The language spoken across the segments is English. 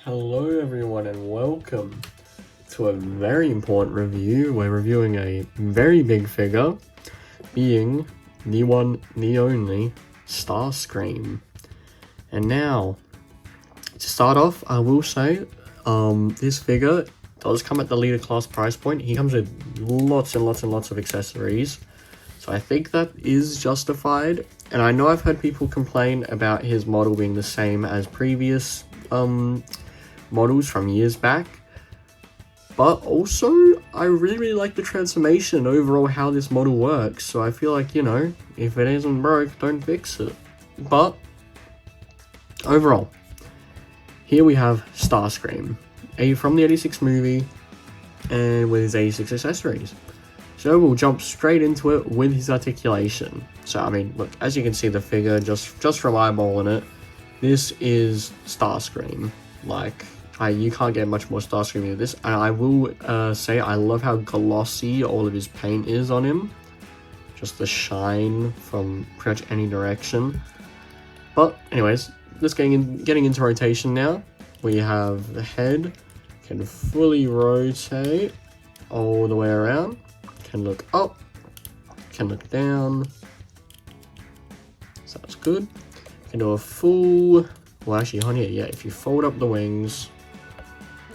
Hello everyone and welcome to a very important review. We're reviewing a very big figure, being the one, the only, Starscream. And now, to start off, I will say, this figure does come at the leader class price point. He comes with lots and lots of accessories, so I think that is justified. And I know I've heard people complain about his model being the same as previous models from years back, but also I really like the transformation overall, how this model works. So I feel like, you know, if it isn't broke, don't fix it. But overall, here we have Starscream, from the 86 movie, and with his 86 accessories. So we'll jump straight into it with his articulation. So I mean, look, as you can see the figure, just from eyeballing it, this is Starscream. Like, you can't get much more Starscream than this. And I will say I love how glossy all of his paint is on him. Just the shine from pretty much any direction. But anyways, just getting into rotation now. We have the head, can fully rotate all the way around. Can look up, can look down. So that's good. Can do a full, well actually on here, yeah, if you fold up the wings,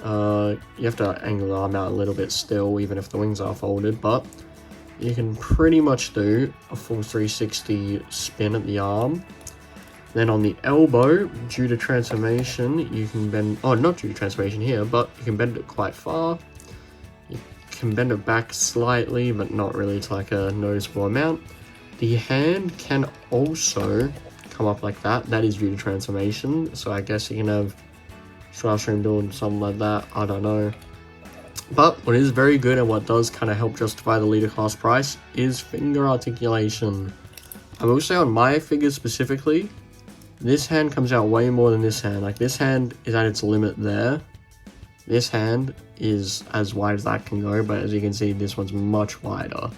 you have to angle the arm out a little bit still, even if the wings are folded, but you can pretty much do a full 360 spin at the arm. Then on the elbow, due to transformation, you can bend, oh, not due to transformation here, but you can bend it quite far. You can bend it back slightly, but not really to like a noticeable amount. The hand can also come up like that. That is due to transformation, so I guess you can have Starscream doing something like that, I don't know. But what is very good and what does kind of help justify the leader class price is finger articulation. I will say on my figures specifically, this hand comes out way more than this hand. Like, this hand is at its limit there. This hand is as wide as that can go, but as you can see, this one's much wider.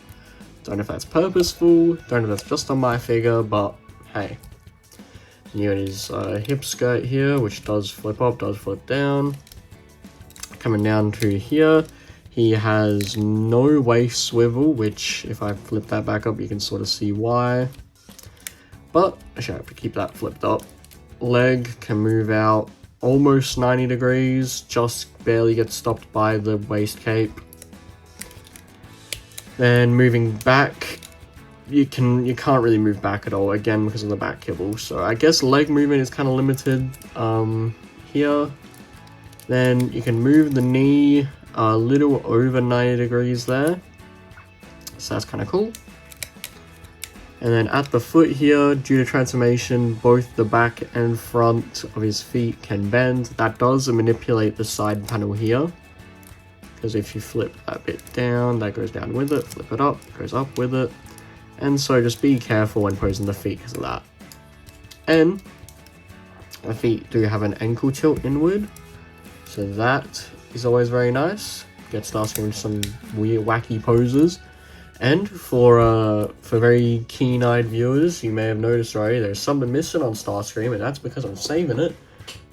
Don't know if that's purposeful, don't know if that's just on my figure, but hey. You got his hip skirt here, which does flip up, does flip down. Coming down to here, he has no waist swivel, which if I flip that back up, you can sort of see why. But I should have to keep that flipped up. Leg can move out almost 90 degrees, just barely gets stopped by the waist cape. Then moving back, you can't really move back at all, again because of the back kibble. So I guess leg movement is kind of limited here. Then you can move the knee a little over 90 degrees there, so that's kind of cool. And then at the foot here, due to transformation, both the back and front of his feet can bend. That does manipulate the side panel here, because if you flip that bit down, that goes down with it, flip it up, it goes up with it. And so just be careful when posing the feet because of that. And the feet do have an ankle tilt inward, so that is always very nice. Gets Starscream into some weird wacky poses. And for very keen-eyed viewers, you may have noticed already there's something missing on Starscream, and that's because I'm saving it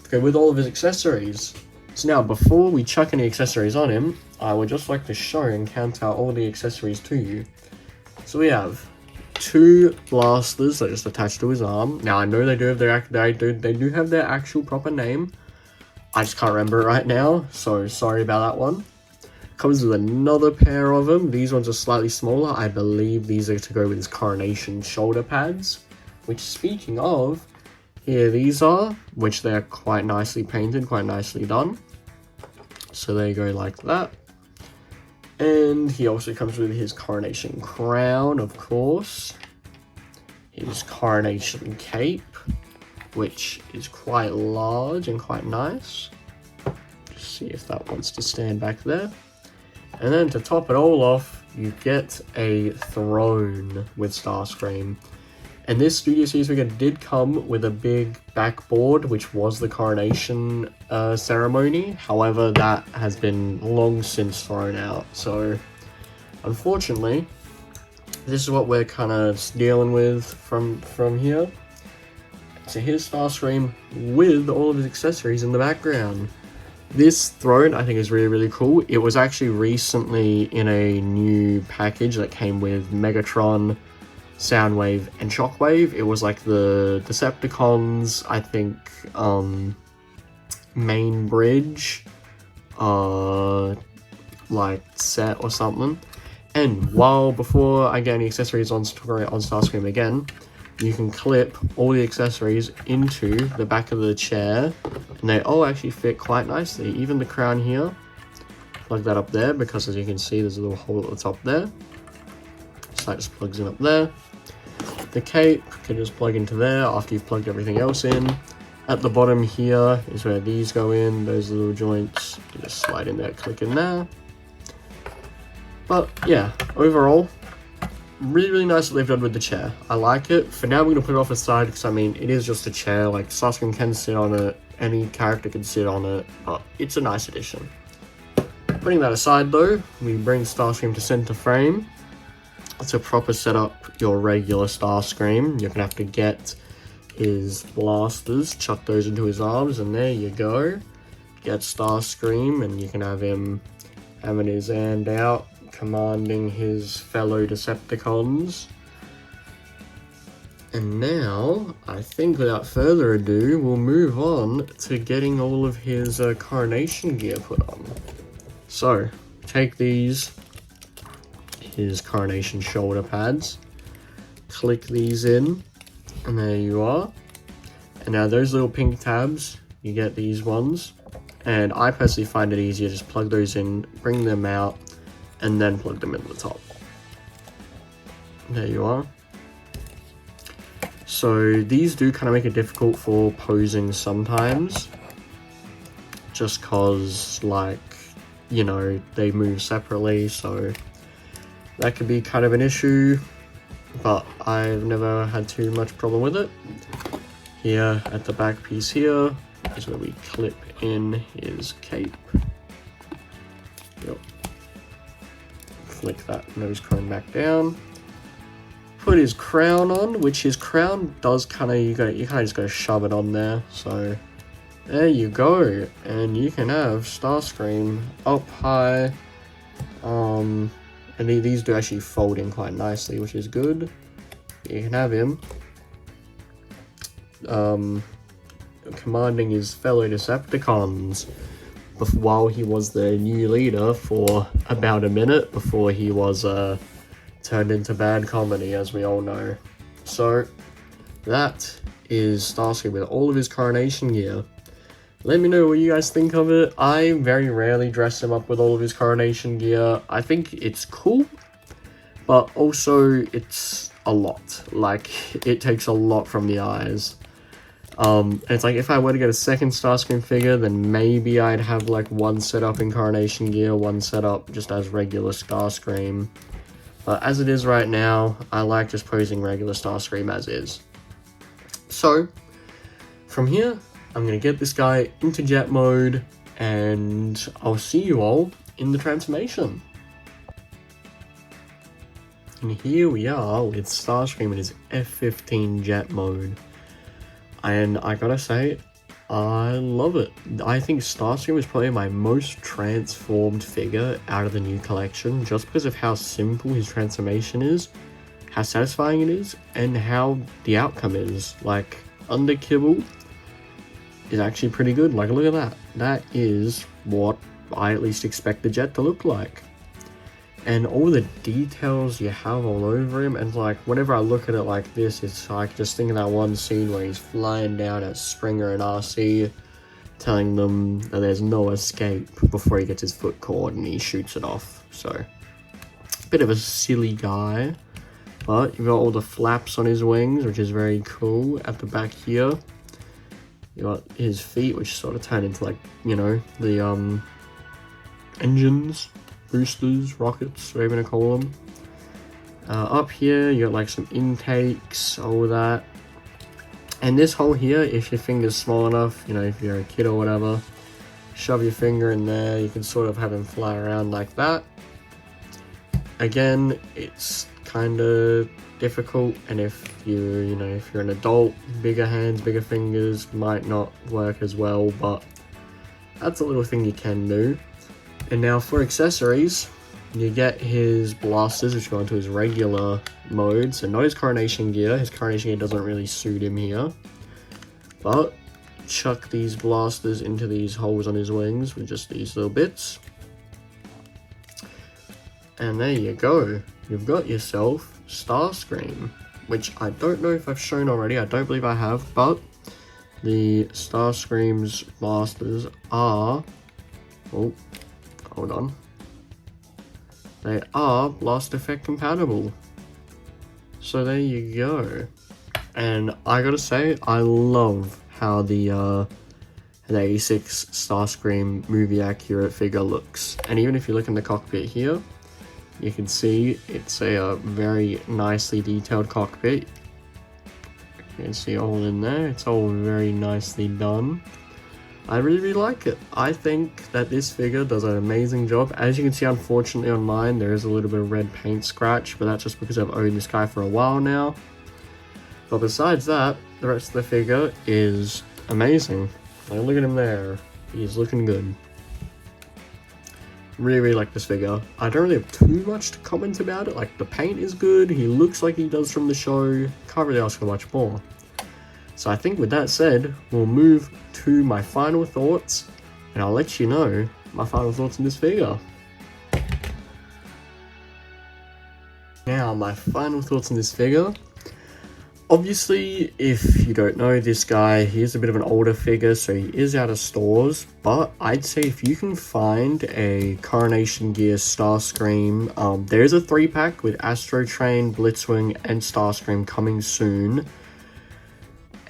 to go with all of his accessories. So now, before we chuck any accessories on him, I would just like to show and count out all the accessories to you. So we have 2 blasters that just attached to his arm. Now I know they do have their actual proper name. I just can't remember it right now, so sorry about that one. Comes with another pair of them. These ones are slightly smaller. I believe these are to go with his coronation shoulder pads. Which, speaking of, here these are, which they're quite nicely painted, quite nicely done. So there you go, like that. And he also comes with his coronation crown, of course. His coronation cape, which is quite large and quite nice. Just see if that wants to stand back there. And then to top it all off, you get a throne with Starscream. And this Studio Series figure did come with a big backboard, which was the coronation ceremony. However, that has been long since thrown out. So, unfortunately, this is what we're kind of dealing with from here. So here's Starscream with all of his accessories in the background. This throne I think is really, really cool. It was actually recently in a new package that came with Megatron, Soundwave, and Shockwave. It was like the Decepticons, I think, main bridge, like set or something. And before I get any accessories on Starscream again, you can clip all the accessories into the back of the chair, and they all actually fit quite nicely. Even the crown here, plug that up there, because as you can see, there's a little hole at the top there. So that just plugs in up there. The cape can just plug into there after you've plugged everything else in. At the bottom here is where these go in, those little joints. You just slide in there, click in there. But yeah, overall, really, really nice what they've done with the chair. I like it. For now, we're going to put it off aside because, I mean, it is just a chair. Like, Starscream can sit on it, any character can sit on it, but it's a nice addition. Putting that aside, though, we bring Starscream to center frame. To proper set up your regular Starscream, you're going to have to get his blasters, chuck those into his arms, and there you go. Get Starscream, and you can have him having his hand out, commanding his fellow Decepticons. And now, I think without further ado, we'll move on to getting all of his coronation gear put on. So, take these, his coronation shoulder pads, click these in, and there you are. And now those little pink tabs, you get these ones. And I personally find it easier, just plug those in, bring them out, and then plug them into the top. There you are. So these do kind of make it difficult for posing sometimes, just cause, like, you know, they move separately, so that could be kind of an issue, but I've never had too much problem with it. Here at the back piece here is where we clip in his cape. Yep. Flick that nose cone back down. Put his crown on, which his crown does kind of, you kind of just gotta shove it on there. So there you go, and you can have Starscream up high. And these do actually fold in quite nicely, which is good. You can have him commanding his fellow Decepticons while he was the new leader for about a minute before he was turned into bad comedy, as we all know. So that is Starscream with all of his coronation gear. Let me know what you guys think of it. I very rarely dress him up with all of his coronation gear. I think it's cool, but also it's a lot. Like, it takes a lot from the eyes. It's like, if I were to get a second Starscream figure, then maybe I'd have like one set up in coronation gear, one set up just as regular Starscream. But as it is right now, I like just posing regular Starscream as is. So, from here, I'm going to get this guy into jet mode, and I'll see you all in the transformation. And here we are with Starscream in his F-15 jet mode. And I gotta say, I love it. I think Starscream is probably my most transformed figure out of the new collection, just because of how simple his transformation is, how satisfying it is, and how the outcome is. Like, under kibble is actually pretty good. Like, look at that. That is what I at least expect the jet to look like. And all the details you have all over him, and like, whenever I look at it like this, it's like, just think of that one scene where he's flying down at Springer and RC, telling them that there's no escape before he gets his foot caught and he shoots it off. So, bit of a silly guy, but you've got all the flaps on his wings, which is very cool. At the back here, you got his feet, which sort of turn into, like, you know, the engines, boosters, rockets, whatever you want to call them. Up here, you got like some intakes, all that. And this hole here, if your finger's small enough, you know, if you're a kid or whatever, shove your finger in there, you can sort of have him fly around like that. Again, it's kind of difficult, and if you know, if you're an adult, bigger hands, bigger fingers might not work as well, but that's a little thing you can do. And now for accessories, you get his blasters, which go into his regular mode, so not his coronation gear. His coronation gear doesn't really suit him here. But chuck these blasters into these holes on his wings with just these little bits. And there you go. You've got yourself Starscream, which I don't know if I've shown already. I don't believe I have, but the Starscream's blasters are... Oh, hold on. They are blast effect compatible. So there you go. And I gotta say, I love how the 86 Starscream movie accurate figure looks. And even if you look in the cockpit here, you can see it's a very nicely detailed cockpit. You can see all in there. It's all very nicely done. I really like it. I think that this figure does an amazing job. As you can see, unfortunately on mine, there is a little bit of red paint scratch, but that's just because I've owned this guy for a while now. But besides that, the rest of the figure is amazing. Like, look at him there. He's looking good. Really like this figure. I don't really have too much to comment about it. Like, the paint is good. He looks like he does from the show. Can't really ask for much more. So I think with that said, we'll move to my final thoughts, and I'll let you know my final thoughts on this figure. Now, my final thoughts on this figure. Obviously, if you don't know this guy, he is a bit of an older figure, so he is out of stores, but I'd say if you can find a Coronation Gear Starscream, there is a 3-pack with Astro Train, Blitzwing, and Starscream coming soon.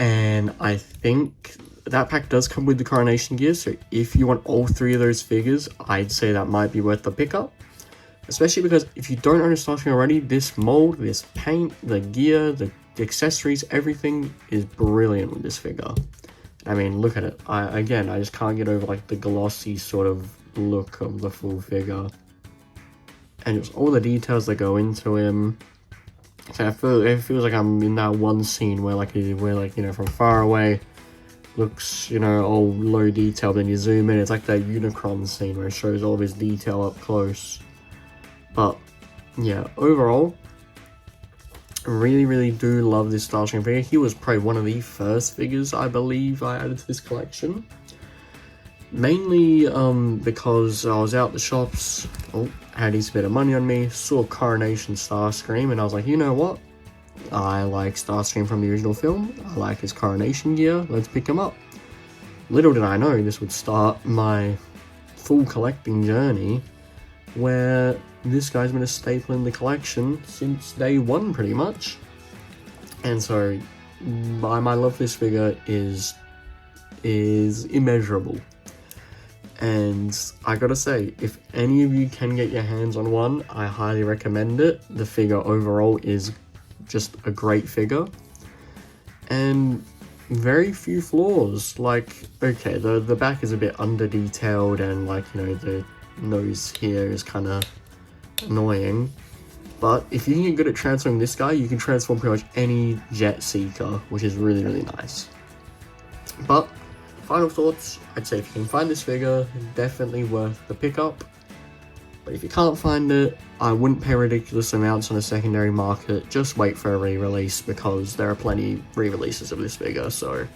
And I think that pack does come with the Coronation Gear, so if you want all 3 of those figures, I'd say that might be worth the pickup. Especially because if you don't own a Starscream already, this mold, this paint, the gear, the accessories, everything is brilliant with this figure. I mean, look at it. I just can't get over like the glossy sort of look of the full figure. And just all the details that go into him. So it feels like I'm in that one scene where you know, from far away looks, you know, all low detail, then you zoom in, it's like that Unicron scene where it shows all of his detail up close. But yeah, overall, really do love this Starscream figure. He was probably one of the first figures I believe I added to this collection. Mainly because I was out the shops, had a bit of money on me, saw Coronation Starscream, and I was like, you know what? I like Starscream from the original film, I like his Coronation gear, let's pick him up. Little did I know this would start my full collecting journey, where this guy's been a staple in the collection since day one, pretty much. And so, my love for this figure is immeasurable. And I gotta say, if any of you can get your hands on one, I highly recommend it. The figure overall is just a great figure. And very few flaws. Like, okay, the back is a bit under-detailed, and like, you know, the nose here is kind of annoying. But if you can get good at transforming this guy, you can transform pretty much any Jet Seeker, which is really nice. But final thoughts, I'd say if you can find this figure, definitely worth the pickup. But if you can't find it, I wouldn't pay ridiculous amounts on a secondary market. Just wait for a re-release, because there are plenty re-releases of this figure, so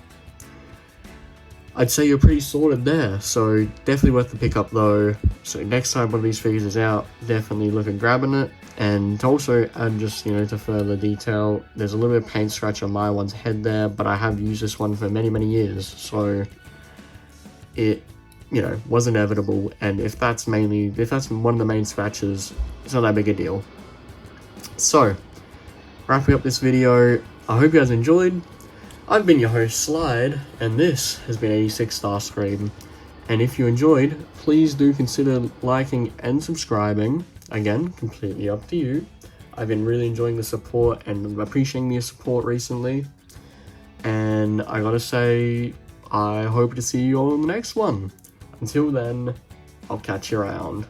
I'd say you're pretty sorted there. So definitely worth the pickup though. So next time one of these figures is out, definitely look at grabbing it. And to also add, just, you know, to further detail, there's a little bit of paint scratch on my one's head there, but I have used this one for many years, so it, you know, was inevitable. And if that's one of the main scratches, it's not that big a deal. So wrapping up this video, I hope you guys enjoyed. I've been your host Slide, and this has been 86 Starscream. And if you enjoyed, please do consider liking and subscribing. Again, completely up to you. I've been really enjoying the support and appreciating your support recently. And I gotta say, I hope to see you all in the next one. Until then, I'll catch you around.